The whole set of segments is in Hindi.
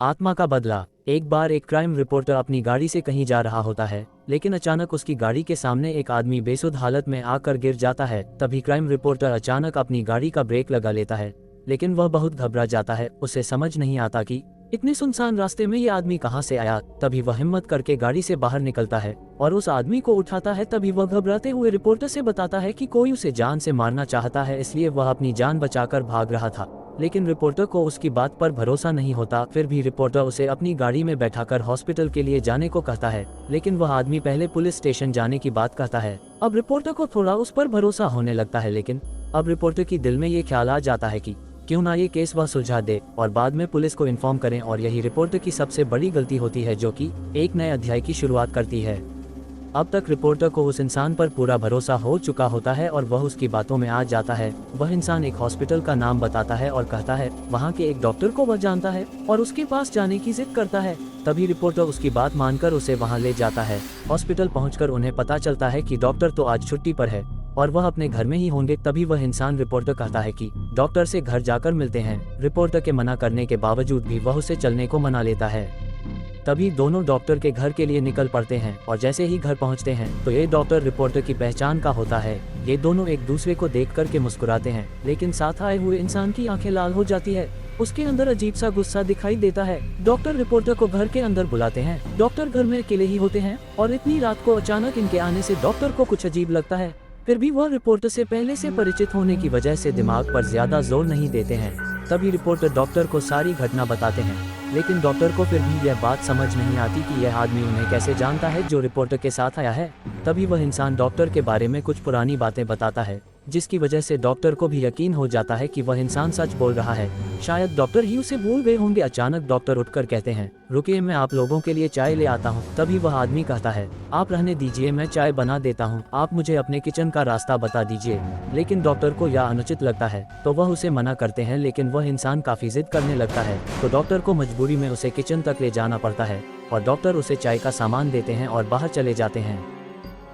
आत्मा का बदला। एक बार एक क्राइम रिपोर्टर अपनी गाड़ी से कहीं जा रहा होता है, लेकिन अचानक उसकी गाड़ी के सामने एक आदमी बेसुध हालत में आकर गिर जाता है। तभी क्राइम रिपोर्टर अचानक अपनी गाड़ी का ब्रेक लगा लेता है, लेकिन वह बहुत घबरा जाता है। उसे समझ नहीं आता कि इतने सुनसान रास्ते में ये आदमी कहाँ से आया। तभी वह हिम्मत करके गाड़ी से बाहर निकलता है और उस आदमी को उठाता है। तभी वह घबराते हुए रिपोर्टर से बताता है कि कोई उसे जान से मारना चाहता है, इसलिए वह अपनी जान बचाकर भाग रहा था। लेकिन रिपोर्टर को उसकी बात पर भरोसा नहीं होता। फिर भी रिपोर्टर उसे अपनी गाड़ी में बैठाकर हॉस्पिटल के लिए जाने को कहता है, लेकिन वह आदमी पहले पुलिस स्टेशन जाने की बात कहता है। अब रिपोर्टर को थोड़ा उस पर भरोसा होने लगता है, लेकिन अब रिपोर्टर की दिल में ये ख्याल आ जाता है कि क्यों ना ये केस वह सुलझा दे और बाद में पुलिस को इन्फॉर्म करें। और यही रिपोर्टर की सबसे बड़ी गलती होती है, जो कि एक नए अध्याय की शुरुआत करती है। अब तक रिपोर्टर को उस इंसान पर पूरा भरोसा हो चुका होता है और वह उसकी बातों में आ जाता है। वह इंसान एक हॉस्पिटल का नाम बताता है और कहता है वहाँ के एक डॉक्टर को वह जानता है और उसके पास जाने की जिद करता है। तभी रिपोर्टर उसकी बात मानकर उसे वहाँ ले जाता है। हॉस्पिटल पहुँचकर उन्हें पता चलता है कि डॉक्टर तो आज छुट्टी पर है और वह अपने घर में ही होंगे। तभी वह इंसान रिपोर्टर कहता है कि डॉक्टर से घर जाकर मिलते हैं। रिपोर्टर के मना करने के बावजूद भी वह उसे चलने को मना लेता है। तभी दोनों डॉक्टर के घर के लिए निकल पड़ते हैं और जैसे ही घर पहुंचते हैं तो ये डॉक्टर रिपोर्टर की पहचान का होता है। ये दोनों एक दूसरे को देख कर के मुस्कुराते हैं, लेकिन साथ आए हुए इंसान की आंखें लाल हो जाती है। उसके अंदर अजीब सा गुस्सा दिखाई देता है। डॉक्टर रिपोर्टर को घर के अंदर बुलाते हैं। डॉक्टर घर में अकेले ही होते हैं और इतनी रात को अचानक इनके आने से डॉक्टर को कुछ अजीब लगता है। फिर भी वह रिपोर्टर से पहले से परिचित होने की वजह से दिमाग पर ज्यादा जोर नहीं देते हैं। तभी रिपोर्टर डॉक्टर को सारी घटना बताते हैं, लेकिन डॉक्टर को फिर भी यह बात समझ नहीं आती कि यह आदमी उन्हें कैसे जानता है जो रिपोर्टर के साथ आया है। तभी वह इंसान डॉक्टर के बारे में कुछ पुरानी बातें बताता है, जिसकी वजह से डॉक्टर को भी यकीन हो जाता है कि वह इंसान सच बोल रहा है। शायद डॉक्टर ही उसे भूल गए होंगे। अचानक डॉक्टर उठकर कहते हैं, रुकिए, मैं आप लोगों के लिए चाय ले आता हूँ। तभी वह आदमी कहता है, आप रहने दीजिए, मैं चाय बना देता हूँ, आप मुझे अपने किचन का रास्ता बता दीजिए। लेकिन डॉक्टर को यह अनुचित लगता है तो वह उसे मना करते हैं, लेकिन वह इंसान काफी जिद करने लगता है तो डॉक्टर को मजबूरी में उसे किचन तक ले जाना पड़ता है और डॉक्टर उसे चाय का सामान देते हैं और बाहर चले जाते हैं।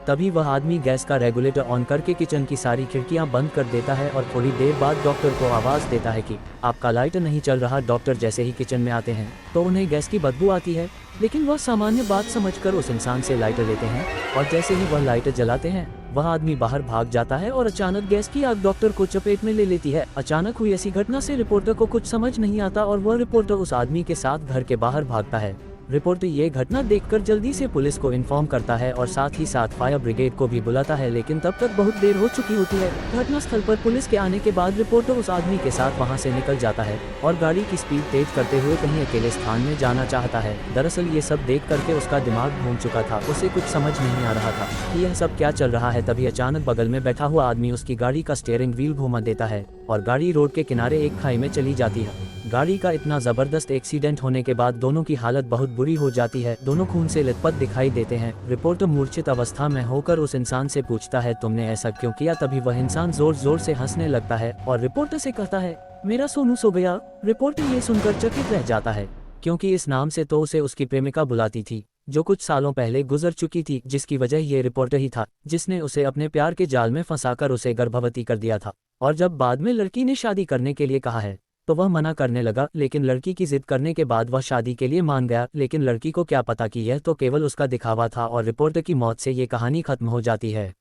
तभी वह आदमी गैस का रेगुलेटर ऑन करके किचन की सारी खिड़कियां बंद कर देता है और थोड़ी देर बाद डॉक्टर को आवाज़ देता है कि आपका लाइटर नहीं चल रहा। डॉक्टर जैसे ही किचन में आते हैं तो उन्हें गैस की बदबू आती है, लेकिन वह सामान्य बात समझकर उस इंसान से लाइटर लेते हैं और जैसे ही वह लाइटर जलाते हैं वह आदमी बाहर भाग जाता है और अचानक गैस की आग डॉक्टर को चपेट में ले लेती है। अचानक हुई ऐसी घटना से रिपोर्टर को कुछ समझ नहीं आता और वह रिपोर्टर उस आदमी के साथ घर के बाहर भागता है। रिपोर्टर ये घटना देखकर जल्दी से पुलिस को इन्फॉर्म करता है और साथ ही साथ फायर ब्रिगेड को भी बुलाता है, लेकिन तब तक बहुत देर हो चुकी होती है। घटनास्थल पर पुलिस के आने के बाद रिपोर्टर उस आदमी के साथ वहां से निकल जाता है और गाड़ी की स्पीड तेज करते हुए कहीं अकेले स्थान में जाना चाहता है। दरअसल ये सब देख करके उसका दिमाग घूम चुका था, उसे कुछ समझ नहीं आ रहा था कि यह सब क्या चल रहा है। तभी अचानक बगल में बैठा हुआ आदमी उसकी गाड़ी का स्टीयरिंग व्हील घुमा देता है और गाड़ी रोड के किनारे एक खाई में चली जाती है। गाड़ी का इतना जबरदस्त एक्सीडेंट होने के बाद दोनों की हालत बहुत बुरी हो जाती है। दोनों खून से लथपथ दिखाई देते हैं। रिपोर्टर मूर्छित अवस्था में होकर उस इंसान से पूछता है, तुमने ऐसा क्यों किया? तभी वह इंसान जोर जोर से हंसने लगता है और रिपोर्टर से कहता है, मेरा सोनू सो गया। रिपोर्टर ये सुनकर चकित रह जाता है, क्योंकि इस नाम से तो उसे उसकी प्रेमिका बुलाती थी, जो कुछ सालों पहले गुजर चुकी थी, जिसकी वजह ये रिपोर्टर ही था जिसने उसे अपने प्यार के जाल में फंसाकर उसे गर्भवती कर दिया था। और जब बाद में लड़की ने शादी करने के लिए कहा है तो वह मना करने लगा, लेकिन लड़की की जिद करने के बाद वह शादी के लिए मान गया। लेकिन लड़की को क्या पता कि यह तो केवल उसका दिखावा था और रिपोर्टर की मौत से ये कहानी खत्म हो जाती है।